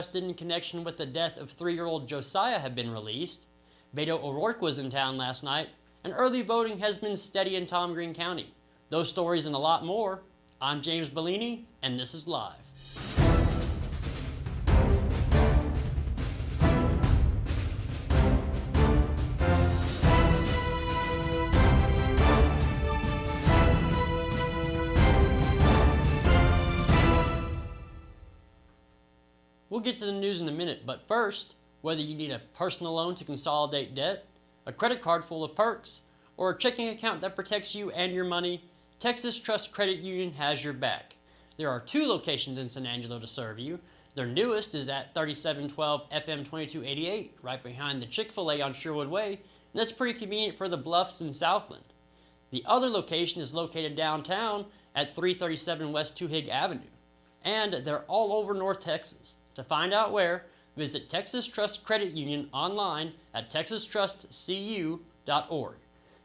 arrested in connection with the death of 3-year-old Josiah have been released. Beto O'Rourke was in town last night, and early voting has been steady in Tom Green County. Those stories and a lot more. I'm James Bellini, and this is Live. We'll get to the news in a minute, but first, whether you need a personal loan to consolidate debt, a credit card full of perks, or a checking account that protects you and your money, Texas Trust Credit Union has your back. There are 2 locations in San Angelo to serve you. Their newest is at 3712 FM 2288, right behind the Chick-fil-A on Sherwood Way, and that's pretty convenient for the Bluffs in Southland. The other location is located downtown at 337 West Twohig Avenue, and they're all over North Texas. To find out where, visit Texas Trust Credit Union online at texastrustcu.org.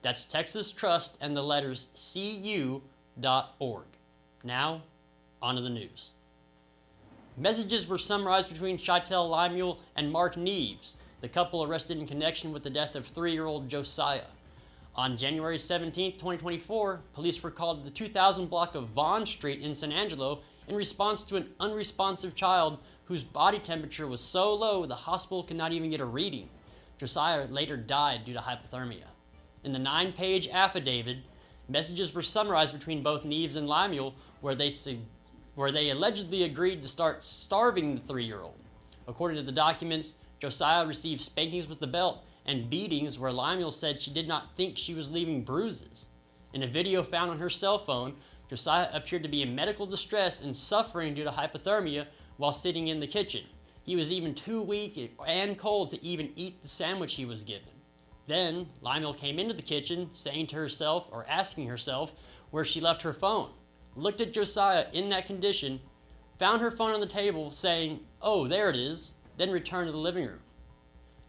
That's Texas Trust and the letters cu.org. Now, on to the news. Messages were summarized between Chytel Lemuel and Mark Neves, the couple arrested in connection with the death of 3-year-old Josiah. On January 17, 2024, police were called to the 2000 block of Vaughn Street in San Angelo in response to an unresponsive child whose body temperature was so low the hospital could not even get a reading. Josiah later died due to hypothermia. In the 9-page affidavit, messages were summarized between both Neves and Lemuel where they allegedly agreed to start starving the 3-year-old. According to the documents, Josiah received spankings with the belt and beatings where Lemuel said she did not think she was leaving bruises. In a video found on her cell phone, Josiah appeared to be in medical distress and suffering due to hypothermia while sitting in the kitchen. He was even too weak and cold to even eat the sandwich he was given. Then, Lemuel came into the kitchen, saying to herself, or asking herself, where she left her phone, looked at Josiah in that condition, found her phone on the table, saying, "Oh, there it is," then returned to the living room.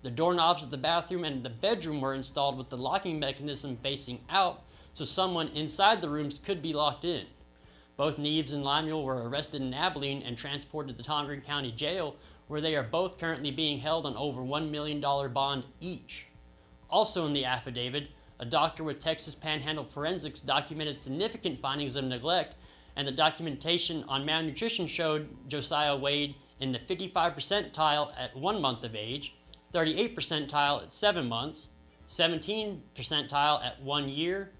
The doorknobs of the bathroom and the bedroom were installed with the locking mechanism facing out, so someone inside the rooms could be locked in. Both Neves and Lemuel were arrested in Abilene and transported to Tom Green County Jail, where they are both currently being held on over $1 million bond each. Also in the affidavit, a doctor with Texas Panhandle Forensics documented significant findings of neglect, and the documentation on malnutrition showed Josiah weighed in the 55 percentile at 1 month of age, 38 percentile at 7 months, 17 percentile at 1 year,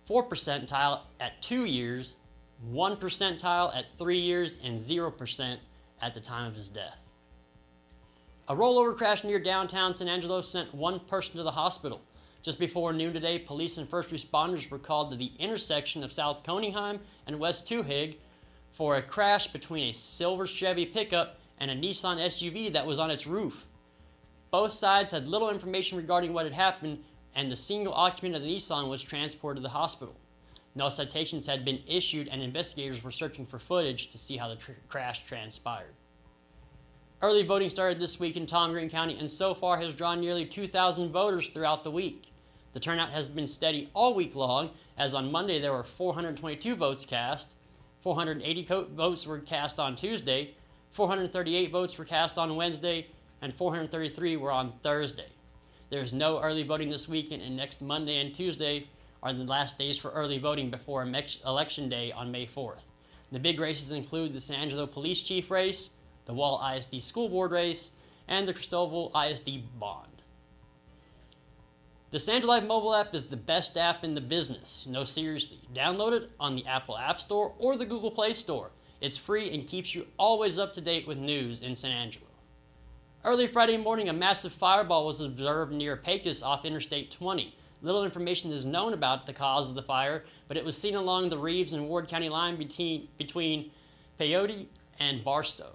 4 percentile at 2 years, 1 percentile at 3 years, and 0% at the time of his death. A rollover crash near downtown San Angelo sent 1 person to the hospital. Just before noon today, police and first responders were called to the intersection of South Coningheim and West Twohig for a crash between a silver Chevy pickup and a Nissan SUV that was on its roof. Both sides had little information regarding what had happened, and the single occupant of the Nissan was transported to the hospital. No citations had been issued, and investigators were searching for footage to see how the crash transpired. Early voting started this week in Tom Green County and so far has drawn nearly 2,000 voters throughout the week. The turnout has been steady all week long, as on Monday there were 422 votes cast, 480 votes were cast on Tuesday, 438 votes were cast on Wednesday, and 433 were on Thursday. There is no early voting this weekend, and next Monday and Tuesday are the last days for early voting before Election Day on May 4th. The big races include the San Angelo Police Chief race, the Wall ISD School Board race, and the Cristobal ISD bond. The San Angelo mobile app is the best app in the business. No, seriously. Download it on the Apple App Store or the Google Play Store. It's free and keeps you always up to date with news in San Angelo. Early Friday morning, a massive fireball was observed near Pecos off Interstate 20. Little information is known about the cause of the fire, but it was seen along the Reeves and Ward County line between Peyote and Barstow.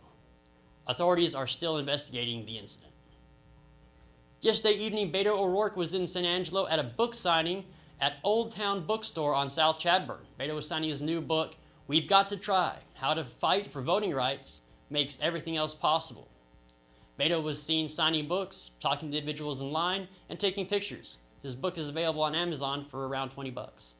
Authorities are still investigating the incident. Yesterday evening, Beto O'Rourke was in San Angelo at a book signing at Old Town Bookstore on South Chadburn. Beto was signing his new book, We've Got to Try, How to Fight for Voting Rights Makes Everything Else Possible. Beto was seen signing books, talking to individuals in line, and taking pictures. His book is available on Amazon for around $20.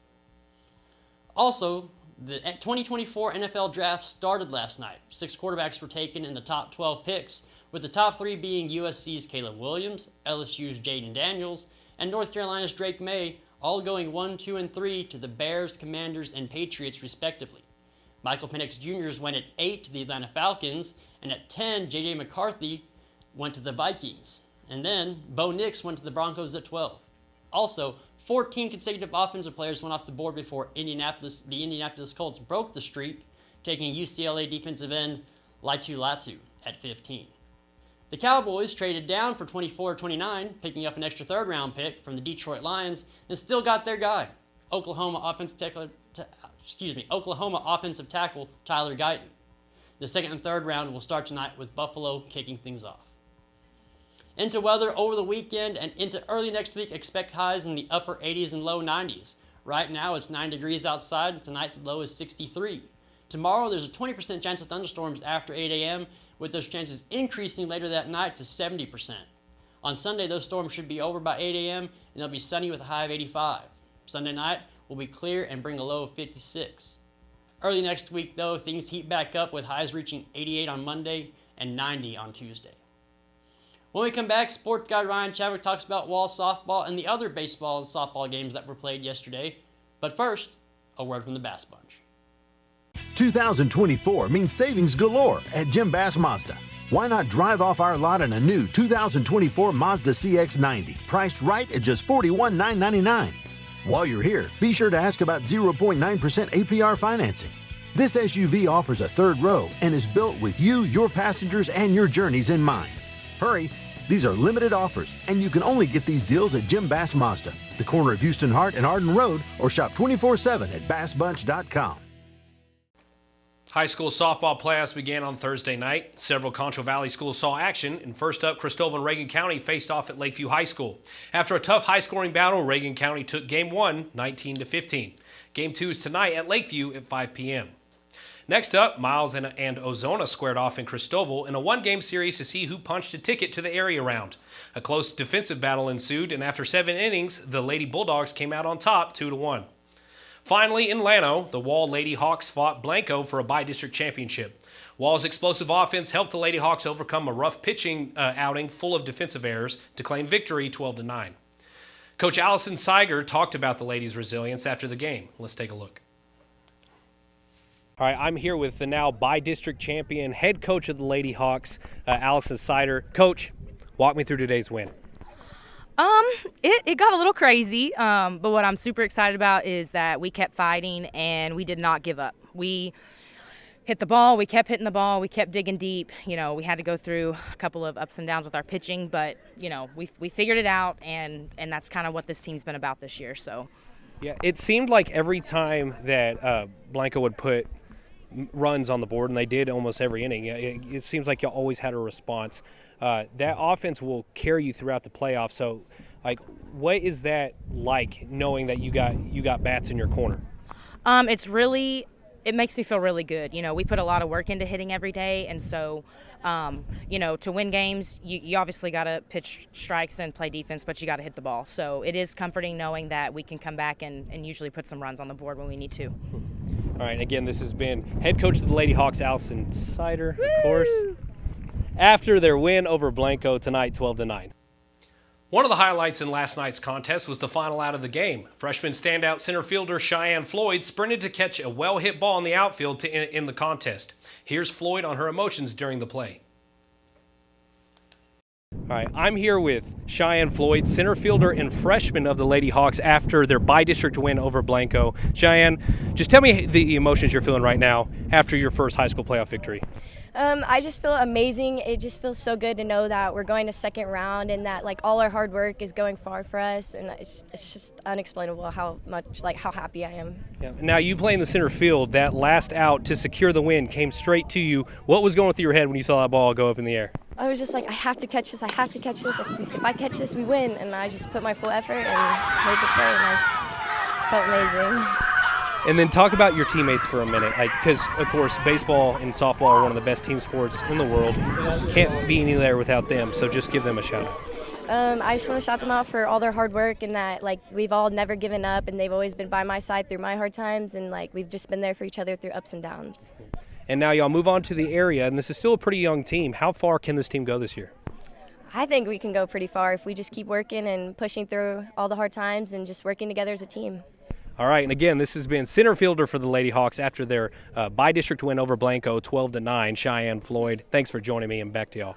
Also, The 2024 NFL Draft started last night. 6 quarterbacks were taken in the top 12 picks, with the top 3 being USC's Caleb Williams, LSU's Jaden Daniels, and North Carolina's Drake May, all going 1, 2, and 3 to the Bears, Commanders, and Patriots respectively. Michael Penix Jr.'s went at 8 to the Atlanta Falcons, and at 10, J.J. McCarthy went to the Vikings. And then, Bo Nix went to the Broncos at 12. Also, 14 consecutive offensive players went off the board before the Indianapolis Colts broke the streak, taking UCLA defensive end Laitu Latu at 15. The Cowboys traded down for 24-29, picking up an extra third-round pick from the Detroit Lions, and still got their guy, Oklahoma offensive tackle Tyler Guyton. The second and third round will start tonight with Buffalo kicking things off. Into weather over the weekend and into early next week, expect highs in the upper 80s and low 90s. Right now it's 9 degrees outside. Tonight the low is 63. Tomorrow there's a 20% chance of thunderstorms after 8 a.m., with those chances increasing later that night to 70%. On Sunday, those storms should be over by 8 a.m., and they'll be sunny with a high of 85. Sunday night will be clear and bring a low of 56. Early next week, though, things heat back up with highs reaching 88 on Monday and 90 on Tuesday. When we come back, sports guy Ryan Chadwick talks about Wall softball and the other baseball and softball games that were played yesterday. But first, a word from the Bass Bunch. 2024 means savings galore at Jim Bass Mazda. Why not drive off our lot in a new 2024 Mazda CX-90, priced right at just $41,999. While you're here, be sure to ask about 0.9% APR financing. This SUV offers a third row and is built with you, your passengers, and your journeys in mind. Hurry, these are limited offers, and you can only get these deals at Jim Bass Mazda, the corner of Houston Hart and Arden Road, or shop 24/7 at bassbunch.com. High school softball playoffs began on Thursday night. Several Concho Valley schools saw action, and first up, Cristobal and Reagan County faced off at Lakeview High School. After a tough high-scoring battle, Reagan County took Game 1, 19-15. Game 2 is tonight at Lakeview at 5 p.m. Next up, Miles and Ozona squared off in Cristobal in a one-game series to see who punched a ticket to the area round. A close defensive battle ensued, and after 7 innings, the Lady Bulldogs came out on top 2-1. Finally, in Llano, the Wall Lady Hawks fought Blanco for a bi-district championship. Wall's explosive offense helped the Lady Hawks overcome a rough pitching outing full of defensive errors to claim victory 12-9. Coach Allison Seiger talked about the ladies' resilience after the game. Let's take a look. All right, I'm here with the now bi-district champion, head coach of the Lady Hawks, Allison Seiger. Coach, walk me through today's win. It got a little crazy, but what I'm super excited about is that we kept fighting and we did not give up. We hit the ball, we kept hitting the ball, we kept digging deep. You know, we had to go through a couple of ups and downs with our pitching, but, you know, we figured it out, and that's kind of what this team's been about this year. So, yeah, it seemed like every time that Blanco would put runs on the board, and they did almost every inning, it seems like you always had a response. That offense will carry you throughout the playoffs. So, like, what is that like, knowing that you got bats in your corner? It makes me feel really good. You know, we put a lot of work into hitting every day, and so, you know, to win games, you obviously got to pitch strikes and play defense, but you got to hit the ball. So it is comforting knowing that we can come back and usually put some runs on the board when we need to. All right, again, this has been head coach of the Lady Hawks, Allison Seiger, of course, after their win over Blanco tonight, 12-9. One of the highlights in last night's contest was the final out of the game. Freshman standout center fielder Cheyenne Floyd sprinted to catch a well-hit ball in the outfield to end the contest. Here's Floyd on her emotions during the play. All right, I'm here with Cheyenne Floyd, center fielder and freshman of the Lady Hawks after their bi-district win over Blanco. Cheyenne, just tell me the emotions you're feeling right now after your first high school playoff victory. I just feel amazing. It just feels so good to know that we're going to second round and that like all our hard work is going far for us, and it's just unexplainable how happy I am. Yeah. Now you play in the center field. That last out to secure the win came straight to you. What was going through your head when you saw that ball go up in the air? I was just like, I have to catch this. I have to catch this. If I catch this, we win. And I just put my full effort and made the play, and I just felt amazing. And then talk about your teammates for a minute, because, of course, baseball and softball are one of the best team sports in the world. Can't be anywhere without them, so just give them a shout-out. I just want to shout them out for all their hard work and that, like, we've all never given up and they've always been by my side through my hard times and, like, we've just been there for each other through ups and downs. And now y'all move on to the area, and this is still a pretty young team. How far can this team go this year? I think we can go pretty far if we just keep working and pushing through all the hard times and just working together as a team. All right, and again, this has been center fielder for the Lady Hawks after their by-district win over Blanco, 12-9, Cheyenne Floyd. Thanks for joining me, and back to y'all.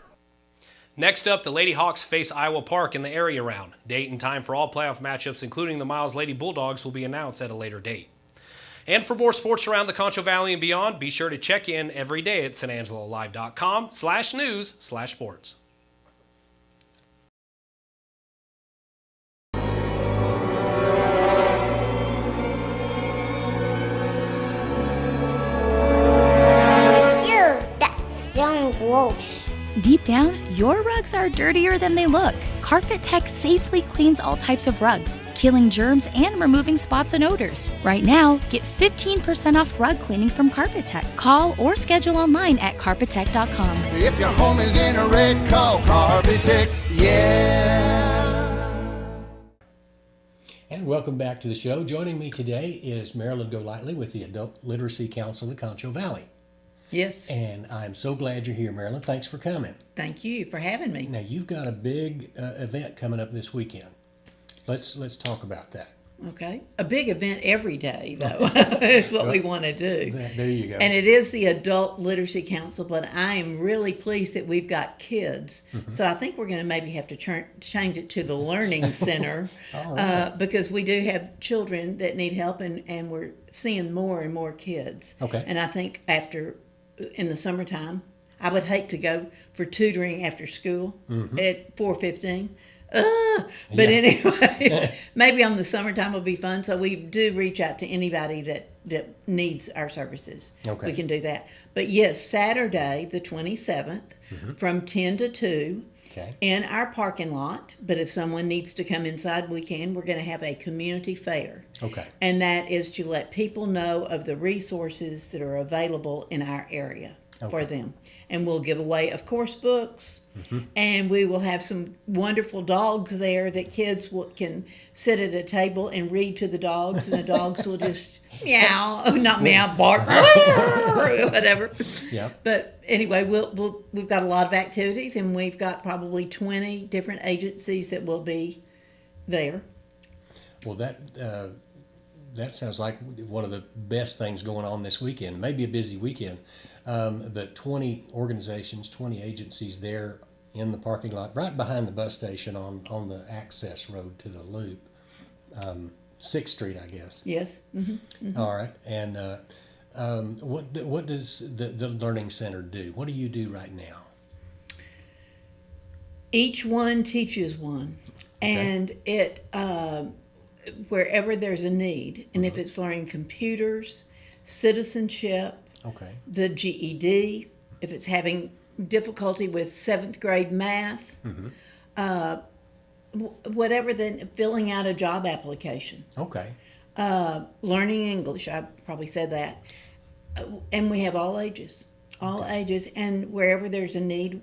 Next up, the Lady Hawks face Iowa Park in the area round. Date and time for all playoff matchups, including the Miles Lady Bulldogs, will be announced at a later date. And for more sports around the Concho Valley and beyond, be sure to check in every day at sanangelolive.com/news/sports. That's so gross. Deep down, your rugs are dirtier than they look. Carpet Tech safely cleans all types of rugs, killing germs and removing spots and odors. Right now, get 15% off rug cleaning from Carpet Tech. Call or schedule online at carpettech.com. If your home is in a wreck, call Carpet Tech, yeah. And welcome back to the show. Joining me today is Marilyn Golightly with the Adult Literacy Council of the Concho Valley. Yes. And I'm so glad you're here, Marilyn. Thanks for coming. Thank you for having me. Now, you've got a big event coming up this weekend. Let's talk about that. Okay. A big event every day, though, is what we want to do. There you go. And it is the Adult Literacy Council, but I am really pleased that we've got kids. Mm-hmm. So I think we're going to maybe have to change it to the Learning Center because we do have children that need help, and we're seeing more and more kids. Okay. And I think in the summertime, I would hate to go for tutoring after school at 4:15. But anyway, maybe on the summertime will be fun. So we do reach out to anybody that needs our services. Okay. We can do that. But yes, Saturday, the 27th, from 10 to 2 in our parking lot. But if someone needs to come inside, we can. We're going to have a community fair. Okay. And that is to let people know of the resources that are available in our area for them. And we'll give away, of course, books. And we will have some wonderful dogs there that kids can sit at a table and read to the dogs, and the dogs will just meow, not meow, bark, whatever. Yeah. But anyway, we've got a lot of activities, and we've got probably 20 different agencies that will be there. Well, that sounds like one of the best things going on this weekend. Maybe a busy weekend, but 20 organizations, 20 agencies there in the parking lot, right behind the bus station on the access road to the loop, 6th Street, I guess. Yes. All right. And what does the Learning Center do? What do you do right now? Each one teaches one, and it wherever there's a need, and if it's learning computers, citizenship, the GED, if it's having difficulty with 7th grade math, whatever, then filling out a job application. Learning English, I probably said that. And we have all ages, ages, and wherever there's a need,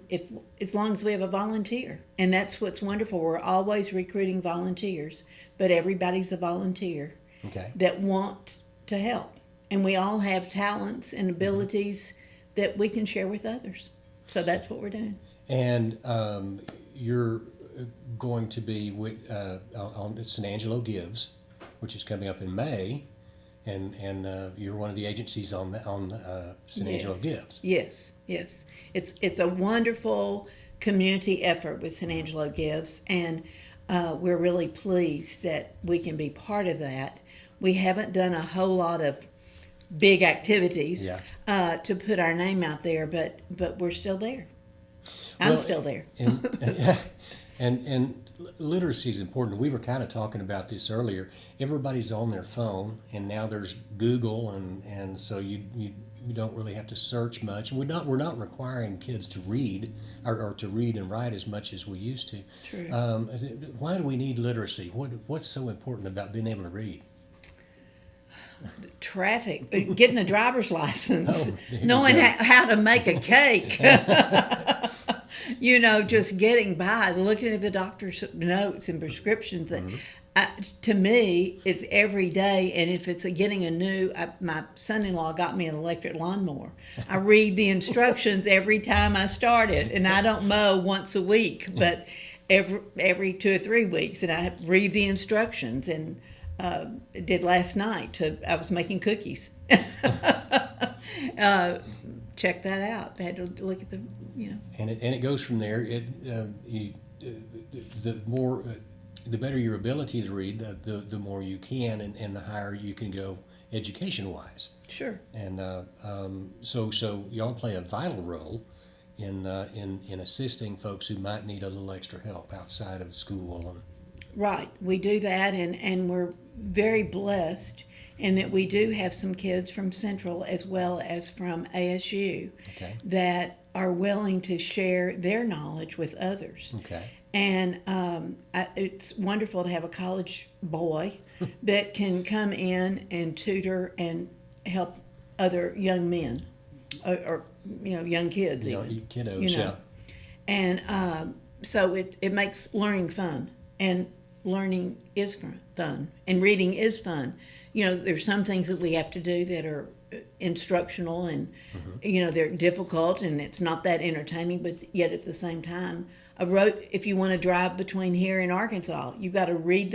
as long as we have a volunteer. And that's what's wonderful. We're always recruiting volunteers, but everybody's a volunteer that wants to help. And we all have talents and abilities that we can share with others. So that's what we're doing. And you're going to be on San Angelo Gives, which is coming up in May, and you're one of the agencies on San Angelo Gives. Yes. It's a wonderful community effort with San Angelo Gives, and we're really pleased that we can be part of that. We haven't done a whole lot of big activities to put our name out there, but we're still there. I'm still there. And literacy is important. We were kind of talking about this earlier. Everybody's on their phone, and now there's Google, and so you don't really have to search much. We're not requiring kids to read or to read and write as much as we used to. True. Why do we need literacy? What's so important about being able to read? Traffic, getting a driver's license, knowing how to make a cake. just getting by, looking at the doctor's notes and prescriptions. To me, it's every day. And if it's getting my son-in-law got me an electric lawnmower. I read the instructions every time I start it, and I don't mow once a week, but every 2 or 3 weeks, and I read the instructions. And did last night. I was making cookies. Check that out. I had to look at And it goes from there. The better your ability to read, the more you can, and the higher you can go education-wise. Sure. And so y'all play a vital role in assisting folks who might need a little extra help outside of school. Right. We do that, and we're very blessed in that we do have some kids from Central as well as from ASU that are willing to share their knowledge with others. Okay. And it's wonderful to have a college boy that can come in and tutor and help other young men or young kids even. Kiddos, And so it makes learning fun. And learning is fun. And reading is fun. There's some things that we have to do that are instructional and, they're difficult and it's not that entertaining, but yet at the same time, if you want to drive between here and Arkansas, you've got to read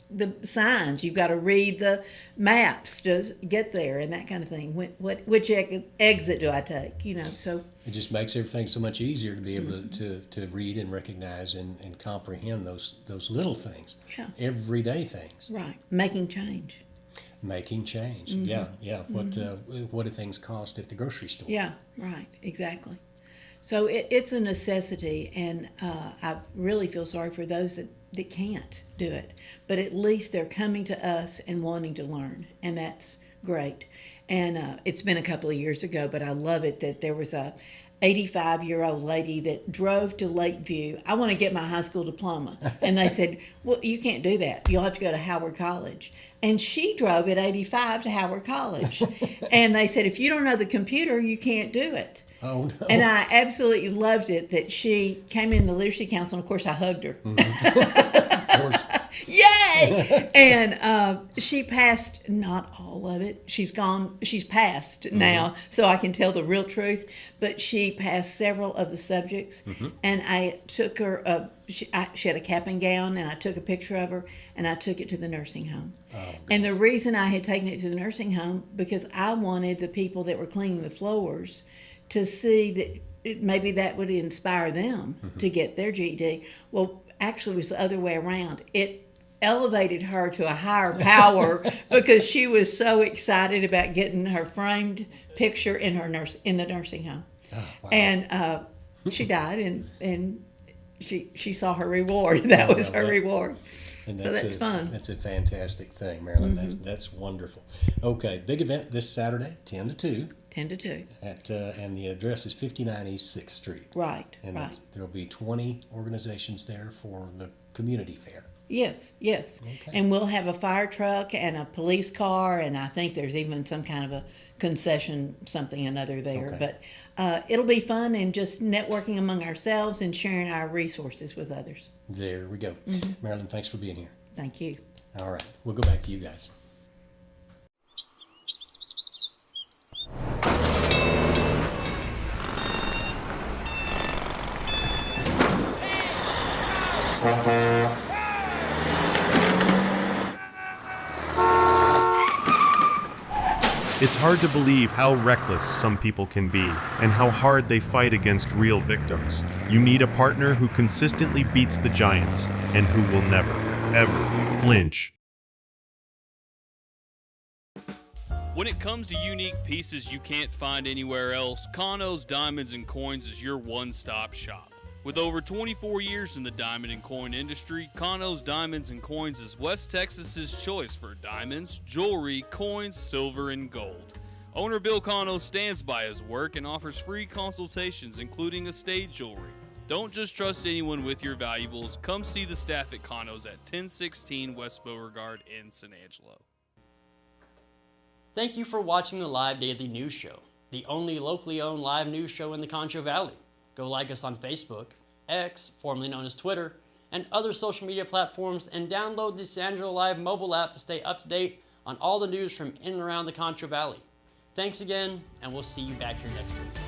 the signs, you've got to read the maps to get there and that kind of thing. Which exit do I take? So it just makes everything so much easier to be able to read and recognize and comprehend those little things, everyday things. Right, making change. Yeah. What do things cost at the grocery store? Yeah, right, exactly. So it's a necessity, and I really feel sorry for those that can't do it. But at least they're coming to us and wanting to learn, and that's great. And it's been a couple of years ago, but I love it that there was a 85-year-old lady that drove to Lakeview. I want to get my high school diploma. And they said, well, you can't do that. You'll have to go to Howard College. And she drove at 85 to Howard College. And they said, if you don't know the computer, you can't do it. Oh, no. And I absolutely loved it that she came in the Leadership Council, and of course I hugged her. Of course. Yay! And she passed not all of it. She's passed now, so I can tell the real truth. But she passed several of the subjects, and I took her, she had a cap and gown, and I took a picture of her, and I took it to the nursing home. Oh, and the reason I had taken it to the nursing home, because I wanted the people that were cleaning the floors to see that maybe that would inspire them to get their GED. Well, actually, it was the other way around. It elevated her to a higher power because she was so excited about getting her framed picture in the nursing home. Oh, wow. And she died, and she saw her reward. That was her reward. And so that's fun. That's a fantastic thing, Marilyn. That's wonderful. Okay, big event this Saturday, 10 to 2. 10 to 2. And the address is 59 East 6th Street. Right, and right. There'll be 20 organizations there for the community fair. Yes. Okay. And we'll have a fire truck and a police car, and I think there's even some kind of a concession, something another there. Okay. But it'll be fun and just networking among ourselves and sharing our resources with others. There we go. Marilyn, thanks for being here. Thank you. All right, we'll go back to you guys. It's hard to believe how reckless some people can be and how hard they fight against real victims. You need a partner who consistently beats the giants and who will never, ever flinch. When it comes to unique pieces you can't find anywhere else, Kano's Diamonds and Coins is your one-stop shop. With over 24 years in the diamond and coin industry, Kano's Diamonds and Coins is West Texas's choice for diamonds, jewelry, coins, silver, and gold. Owner Bill Kano stands by his work and offers free consultations, including estate jewelry. Don't just trust anyone with your valuables. Come see the staff at Kano's at 1016 West Beauregard in San Angelo. Thank you for watching the Live Daily News Show, the only locally owned live news show in the Concho Valley. Go like us on Facebook, X, formerly known as Twitter, and other social media platforms, and download the San Angelo Live mobile app to stay up to date on all the news from in and around the Concho Valley. Thanks again, and we'll see you back here next week.